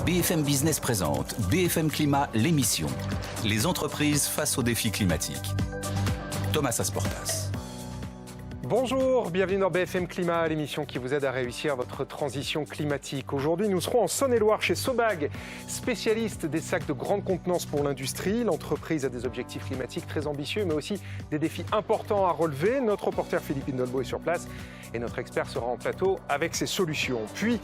BFM Business présente BFM Climat, l'émission. Les entreprises face aux défis climatiques. Thomas Asportas. Bonjour, bienvenue dans BFM Climat, l'émission qui vous aide à réussir votre transition climatique. Aujourd'hui, nous serons en Saône-et-Loire chez Sobag, spécialiste des sacs de grande contenance pour l'industrie. L'entreprise a des objectifs climatiques très ambitieux, mais aussi des défis importants à relever. Notre reporter Philippe Indolbo est sur place et notre expert sera en plateau avec ses solutions. Puis,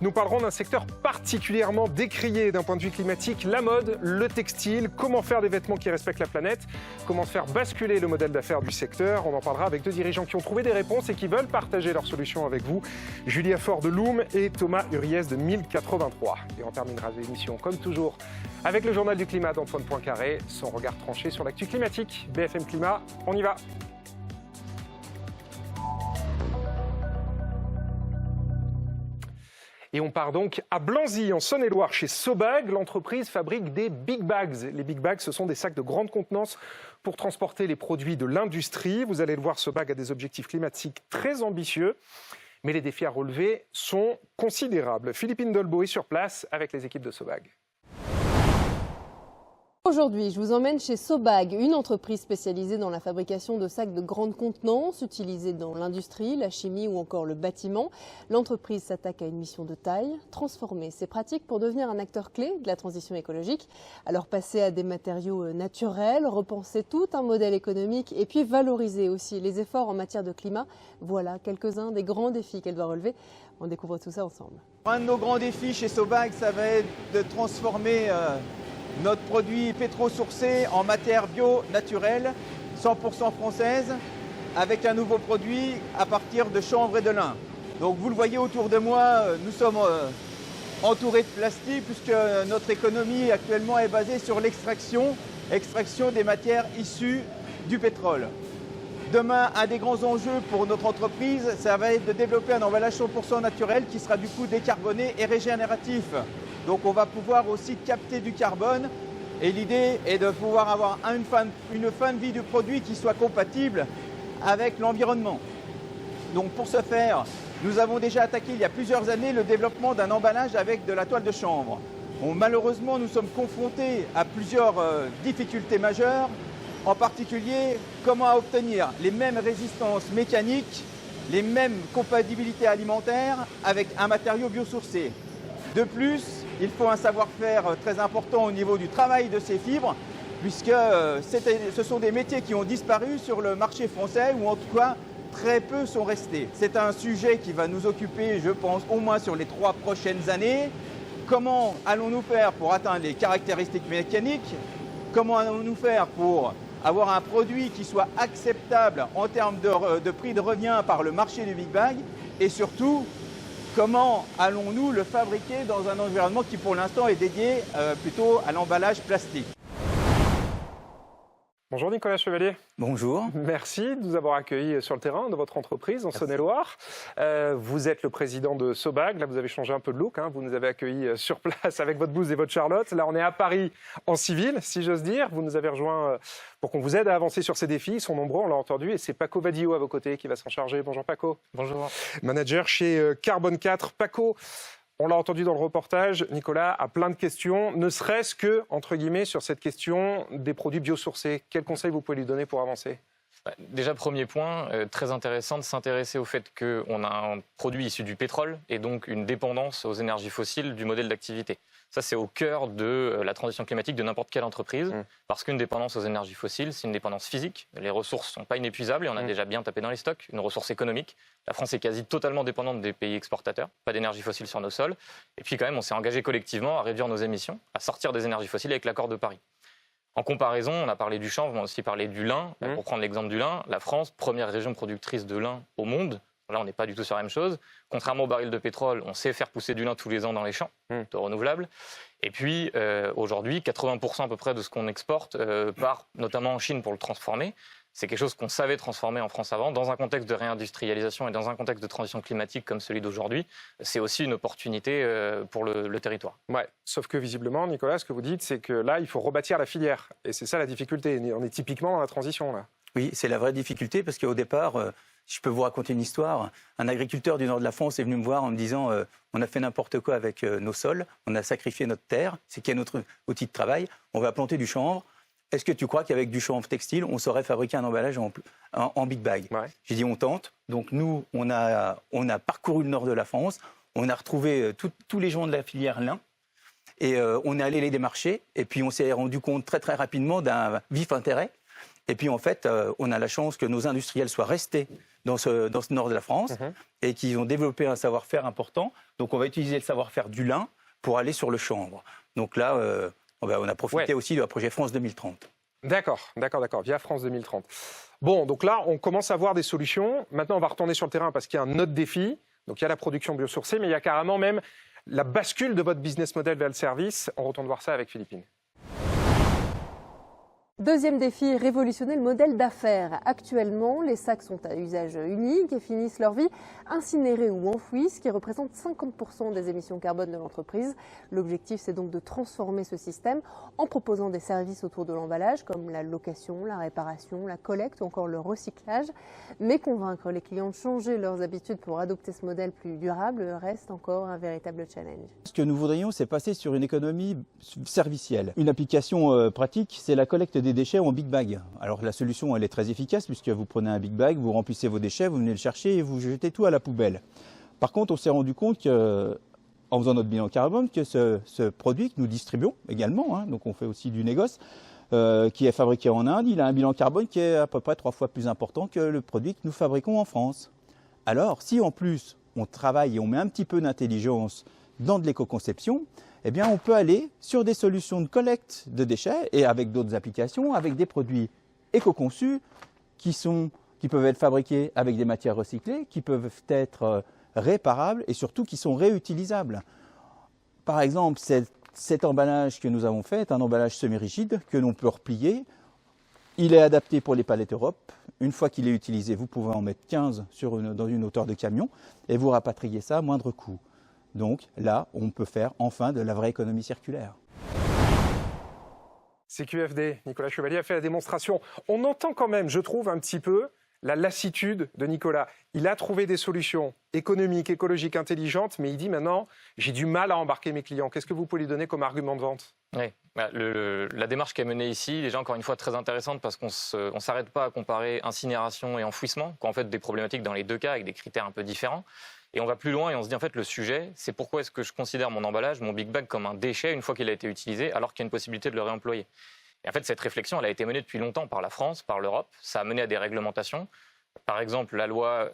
nous parlerons d'un secteur particulièrement décrié d'un point de vue climatique, la mode, le textile, comment faire des vêtements qui respectent la planète, comment faire basculer le modèle d'affaires du secteur. On en parlera avec deux dirigeants qui ont trouvé des réponses et qui veulent partager leurs solutions avec vous. Julia Faure de Loom et Thomas Uriès de 1083. Et on terminera l'émission comme toujours avec le journal du climat d'Antoine Poincaré, son regard tranché sur l'actu climatique. BFM Climat, on y va. Et on part donc à Blanzy, en Saône-et-Loire, chez Sobag. L'entreprise fabrique des big bags. Les big bags, ce sont des sacs de grande contenance pour transporter les produits de l'industrie. Vous allez le voir, Sobag a des objectifs climatiques très ambitieux, mais les défis à relever sont considérables. Philippe Indolbo est sur place avec les équipes de Sobag. Aujourd'hui, je vous emmène chez Sobag, une entreprise spécialisée dans la fabrication de sacs de grande contenance, utilisés dans l'industrie, la chimie ou encore le bâtiment. L'entreprise s'attaque à une mission de taille, transformer ses pratiques pour devenir un acteur clé de la transition écologique. Alors passer à des matériaux naturels, repenser tout un modèle économique et puis valoriser aussi les efforts en matière de climat. Voilà quelques-uns des grands défis qu'elle doit relever. On découvre tout ça ensemble. Un de nos grands défis chez Sobag, ça va être de transformer notre produit pétro-sourcé en matière bio naturelle, 100% française, avec un nouveau produit à partir de chanvre et de lin. Donc vous le voyez autour de moi, nous sommes entourés de plastique puisque notre économie actuellement est basée sur l'extraction des matières issues du pétrole. Demain, un des grands enjeux pour notre entreprise, ça va être de développer un emballage 100% naturel qui sera du coup décarboné et régénératif. Donc on va pouvoir aussi capter du carbone et l'idée est de pouvoir avoir une fin de vie du produit qui soit compatible avec l'environnement. Donc pour ce faire, nous avons déjà attaqué il y a plusieurs années le développement d'un emballage avec de la toile de chanvre. Bon, malheureusement, nous sommes confrontés à plusieurs difficultés majeures, en particulier comment obtenir les mêmes résistances mécaniques, les mêmes compatibilités alimentaires avec un matériau biosourcé. De plus, il faut un savoir-faire très important au niveau du travail de ces fibres, puisque ce sont des métiers qui ont disparu sur le marché français, ou en tout cas très peu sont restés. C'est un sujet qui va nous occuper, je pense, au moins sur les 3 prochaines années. Comment allons-nous faire pour atteindre les caractéristiques mécaniques? Comment allons-nous faire pour avoir un produit qui soit acceptable en termes de prix de revient par le marché du Big Bag? Et surtout, comment allons-nous le fabriquer dans un environnement qui pour l'instant est dédié plutôt à l'emballage plastique? Bonjour Nicolas Chevalier. Bonjour. Merci de nous avoir accueillis sur le terrain de votre entreprise en Saône-et-Loire. Vous êtes le président de Sobag. Là, vous avez changé un peu de look. Vous nous avez accueillis sur place avec votre blouse et votre charlotte. Là, on est à Paris en civil, si j'ose dire. Vous nous avez rejoints pour qu'on vous aide à avancer sur ces défis. Ils sont nombreux, on l'a entendu. Et c'est Paco Vadillo à vos côtés qui va s'en charger. Bonjour Paco. Bonjour. Manager chez Carbone 4. Paco, on l'a entendu dans le reportage, Nicolas a plein de questions, ne serait-ce que, entre guillemets, sur cette question des produits biosourcés. Quels conseils vous pouvez lui donner pour avancer ? Déjà, premier point, très intéressant de s'intéresser au fait qu'on a un produit issu du pétrole et donc une dépendance aux énergies fossiles du modèle d'activité. Ça, c'est au cœur de la transition climatique de n'importe quelle entreprise, parce qu'une dépendance aux énergies fossiles, c'est une dépendance physique. Les ressources ne sont pas inépuisables et on a déjà bien tapé dans les stocks. Une ressource économique. La France est quasi totalement dépendante des pays exportateurs. Pas d'énergie fossile sur nos sols. Et puis quand même, on s'est engagé collectivement à réduire nos émissions, à sortir des énergies fossiles avec l'accord de Paris. En comparaison, on a parlé du chanvre, on a aussi parlé du lin. Pour prendre l'exemple du lin, la France, première région productrice de lin au monde. Là, on n'est pas du tout sur la même chose. Contrairement au baril de pétrole, on sait faire pousser du lin tous les ans dans les champs de renouvelables. Et puis, aujourd'hui, 80% à peu près de ce qu'on exporte part notamment en Chine pour le transformer. C'est quelque chose qu'on savait transformer en France avant. Dans un contexte de réindustrialisation et dans un contexte de transition climatique comme celui d'aujourd'hui, c'est aussi une opportunité pour le territoire. Ouais, sauf que visiblement, Nicolas, ce que vous dites, c'est que là, il faut rebâtir la filière. Et c'est ça la difficulté. On est typiquement dans la transition, là. Oui, c'est la vraie difficulté parce qu'au départ, je peux vous raconter une histoire. Un agriculteur du nord de la France est venu me voir en me disant on a fait n'importe quoi avec nos sols, on a sacrifié notre terre, c'est qui est notre outil de travail, on va planter du chanvre. Est-ce que tu crois qu'avec du chanvre textile, on saurait fabriquer un emballage en big bag? J'ai dit on tente. Donc nous, on a parcouru le nord de la France, on a retrouvé tous les gens de la filière lin et on est allé les démarcher. Et puis on s'est rendu compte très très rapidement d'un vif intérêt. Et puis en fait, on a la chance que nos industriels soient restés dans ce nord de la France et qu'ils ont développé un savoir-faire important. Donc on va utiliser le savoir-faire du lin pour aller sur le chanvre. Donc là, on a profité aussi du projet France 2030. D'accord, via France 2030. Bon, donc là, on commence à voir des solutions. Maintenant, on va retourner sur le terrain parce qu'il y a un autre défi. Donc il y a la production biosourcée, mais il y a carrément même la bascule de votre business model vers le service. On retourne voir ça avec Philippine. Deuxième défi, révolutionner le modèle d'affaires. Actuellement, les sacs sont à usage unique et finissent leur vie incinérés ou enfouis, ce qui représente 50% des émissions carbone de l'entreprise. L'objectif, c'est donc de transformer ce système en proposant des services autour de l'emballage, comme la location, la réparation, la collecte ou encore le recyclage. Mais convaincre les clients de changer leurs habitudes pour adopter ce modèle plus durable reste encore un véritable challenge. Ce que nous voudrions, c'est passer sur une économie servicielle. Une application pratique, c'est la collecte des déchets en big bag. Alors la solution, elle est très efficace puisque vous prenez un big bag, vous remplissez vos déchets, vous venez le chercher et vous jetez tout à la poubelle. Par contre, on s'est rendu compte que, en faisant notre bilan carbone, que ce produit que nous distribuons également, donc on fait aussi du négoce, qui est fabriqué en Inde, il a un bilan carbone qui est à peu près 3 fois plus important que le produit que nous fabriquons en France. Alors, si en plus on travaille et on met un petit peu d'intelligence dans de l'éco-conception, eh bien, on peut aller sur des solutions de collecte de déchets et avec d'autres applications, avec des produits éco-conçus qui peuvent être fabriqués avec des matières recyclées, qui peuvent être réparables et surtout qui sont réutilisables. Par exemple, cet emballage que nous avons fait est un emballage semi-rigide que l'on peut replier. Il est adapté pour les palettes Europe. Une fois qu'il est utilisé, vous pouvez en mettre 15 dans une hauteur de camion et vous rapatriez ça à moindre coût. Donc là, on peut faire enfin de la vraie économie circulaire. CQFD, Nicolas Chevalier a fait la démonstration. On entend quand même, je trouve, un petit peu la lassitude de Nicolas. Il a trouvé des solutions économiques, écologiques, intelligentes, mais il dit maintenant, j'ai du mal à embarquer mes clients. Qu'est-ce que vous pouvez lui donner comme argument de vente ? Oui, la démarche qui est menée ici, déjà encore une fois très intéressante parce qu'on ne s'arrête pas à comparer incinération et enfouissement, qui ont en fait des problématiques dans les deux cas avec des critères un peu différents. Et on va plus loin et on se dit en fait le sujet, c'est pourquoi est-ce que je considère mon emballage, mon big bag comme un déchet une fois qu'il a été utilisé alors qu'il y a une possibilité de le réemployer. Et en fait cette réflexion elle a été menée depuis longtemps par la France, par l'Europe, ça a mené à des réglementations. Par exemple la loi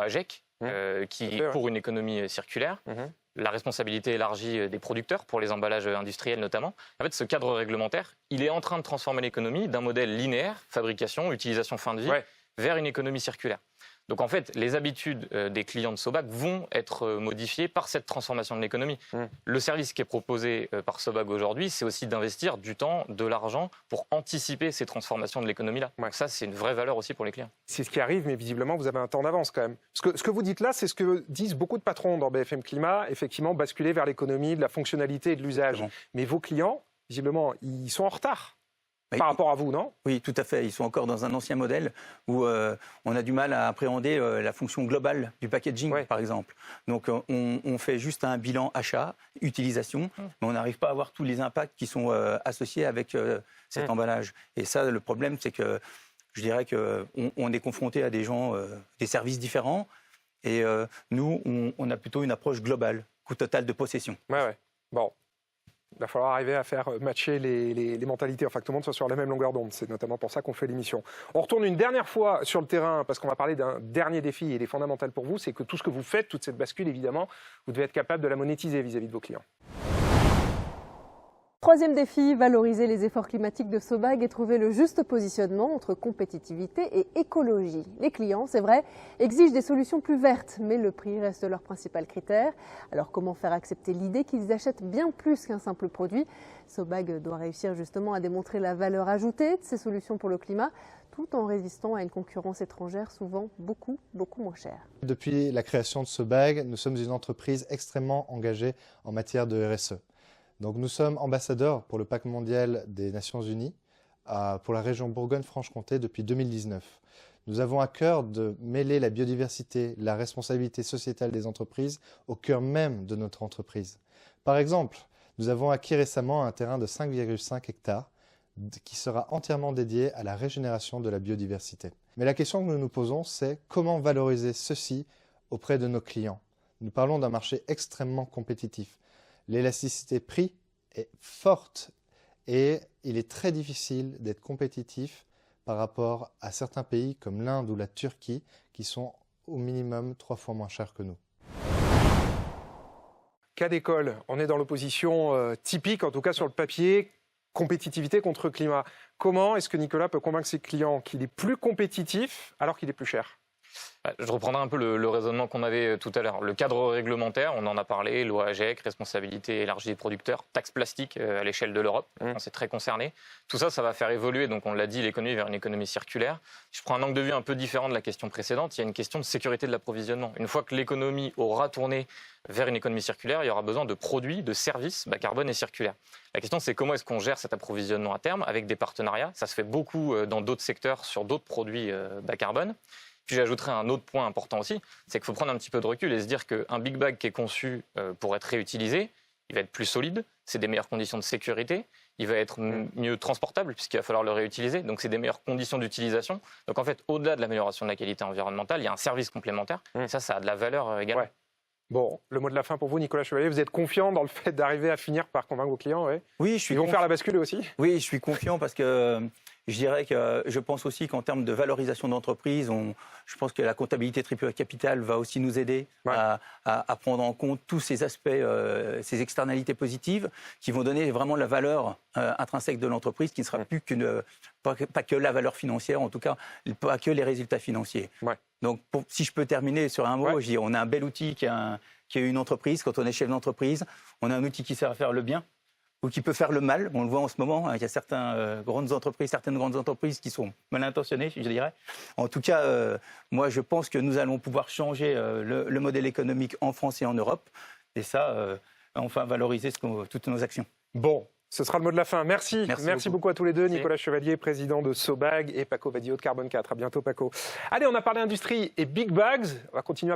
AGEC qui est pour une économie circulaire. La responsabilité élargie des producteurs pour les emballages industriels notamment. En fait, ce cadre réglementaire, il est en train de transformer l'économie d'un modèle linéaire, fabrication, utilisation fin de vie, vers une économie circulaire. Donc en fait, les habitudes des clients de Sobag vont être modifiées par cette transformation de l'économie. Le service qui est proposé par Sobag aujourd'hui, c'est aussi d'investir du temps, de l'argent pour anticiper ces transformations de l'économie-là. Donc ça, c'est une vraie valeur aussi pour les clients. C'est ce qui arrive, mais visiblement, vous avez un temps d'avance quand même. Ce que vous dites là, c'est ce que disent beaucoup de patrons dans BFM Climat, effectivement, basculer vers l'économie, de la fonctionnalité et de l'usage. Mais vos clients, visiblement, ils sont en retard. Par rapport à vous, non ? Oui, tout à fait. Ils sont encore dans un ancien modèle où on a du mal à appréhender la fonction globale du packaging, par exemple. Donc, on fait juste un bilan achat, utilisation, mais on n'arrive pas à voir tous les impacts qui sont associés avec cet emballage. Et ça, le problème, c'est que je dirais qu'on est confronté à des gens, des services différents, et nous, on a plutôt une approche globale, coût total de possession. Bon. Il va falloir arriver à faire matcher les mentalités, enfin que tout le monde soit sur la même longueur d'onde. C'est notamment pour ça qu'on fait l'émission. On retourne une dernière fois sur le terrain parce qu'on va parler d'un dernier défi et il est fondamental pour vous, c'est que tout ce que vous faites, toute cette bascule, évidemment, vous devez être capable de la monétiser vis-à-vis de vos clients. Troisième défi, valoriser les efforts climatiques de Sobag et trouver le juste positionnement entre compétitivité et écologie. Les clients, c'est vrai, exigent des solutions plus vertes, mais le prix reste leur principal critère. Alors comment faire accepter l'idée qu'ils achètent bien plus qu'un simple produit ? Sobag doit réussir justement à démontrer la valeur ajoutée de ces solutions pour le climat, tout en résistant à une concurrence étrangère souvent beaucoup moins chère. Depuis la création de Sobag, nous sommes une entreprise extrêmement engagée en matière de RSE. Donc nous sommes ambassadeurs pour le Pacte mondial des Nations Unies pour la région Bourgogne-Franche-Comté depuis 2019. Nous avons à cœur de mêler la biodiversité, la responsabilité sociétale des entreprises au cœur même de notre entreprise. Par exemple, nous avons acquis récemment un terrain de 5,5 hectares qui sera entièrement dédié à la régénération de la biodiversité. Mais la question que nous nous posons, c'est comment valoriser ceci auprès de nos clients. Nous parlons d'un marché extrêmement compétitif. L'élasticité prix est forte et il est très difficile d'être compétitif par rapport à certains pays comme l'Inde ou la Turquie qui sont au minimum 3 fois moins chers que nous. Cas d'école, on est dans l'opposition typique, en tout cas sur le papier, compétitivité contre climat. Comment est-ce que Nicolas peut convaincre ses clients qu'il est plus compétitif alors qu'il est plus cher ? Je reprendrai un peu le raisonnement qu'on avait tout à l'heure. Le cadre réglementaire, on en a parlé, loi AGEC, responsabilité élargie des producteurs, taxe plastique à l'échelle de l'Europe, on s'est très concerné. Tout ça, ça va faire évoluer, donc on l'a dit, l'économie vers une économie circulaire. Je prends un angle de vue un peu différent de la question précédente, il y a une question de sécurité de l'approvisionnement. Une fois que l'économie aura tourné vers une économie circulaire, il y aura besoin de produits, de services bas carbone et circulaires. La question, c'est comment est-ce qu'on gère cet approvisionnement à terme avec des partenariats. Ça se fait beaucoup dans d'autres secteurs sur d'autres produits bas carbone. Puis j'ajouterai un autre point important aussi, c'est qu'il faut prendre un petit peu de recul et se dire qu'un big bag qui est conçu pour être réutilisé, il va être plus solide, c'est des meilleures conditions de sécurité, il va être mieux transportable puisqu'il va falloir le réutiliser, donc c'est des meilleures conditions d'utilisation. Donc en fait, au-delà de l'amélioration de la qualité environnementale, il y a un service complémentaire, et ça a de la valeur également. Ouais. Bon, le mot de la fin pour vous, Nicolas Chevalier, vous êtes confiant dans le fait d'arriver à finir par convaincre vos clients, ouais ? Oui, je suis Ils vont faire la bascule aussi ? Oui, je suis confiant parce que je dirais que je pense aussi qu'en termes de valorisation d'entreprise, je pense que la comptabilité triple capital va aussi nous aider à prendre en compte tous ces aspects, ces externalités positives qui vont donner vraiment la valeur intrinsèque de l'entreprise, qui ne sera plus pas que la valeur financière, en tout cas pas que les résultats financiers. Ouais. Donc si je peux terminer sur un mot, je dis, on a un bel outil qui est une entreprise. Quand on est chef d'entreprise, on a un outil qui sert à faire le bien ou qui peut faire le mal. On le voit en ce moment, il y a certaines grandes entreprises qui sont mal intentionnées, je dirais. En tout cas, moi, je pense que nous allons pouvoir changer le modèle économique en France et en Europe. Et ça, enfin, valoriser toutes nos actions. Bon, ce sera le mot de la fin. Merci beaucoup à tous les deux. Merci. Nicolas Chevalier, président de Sobag, et Paco Badillo de Carbone 4. À bientôt, Paco. Allez, on a parlé industrie et big bags. On va continuer à parler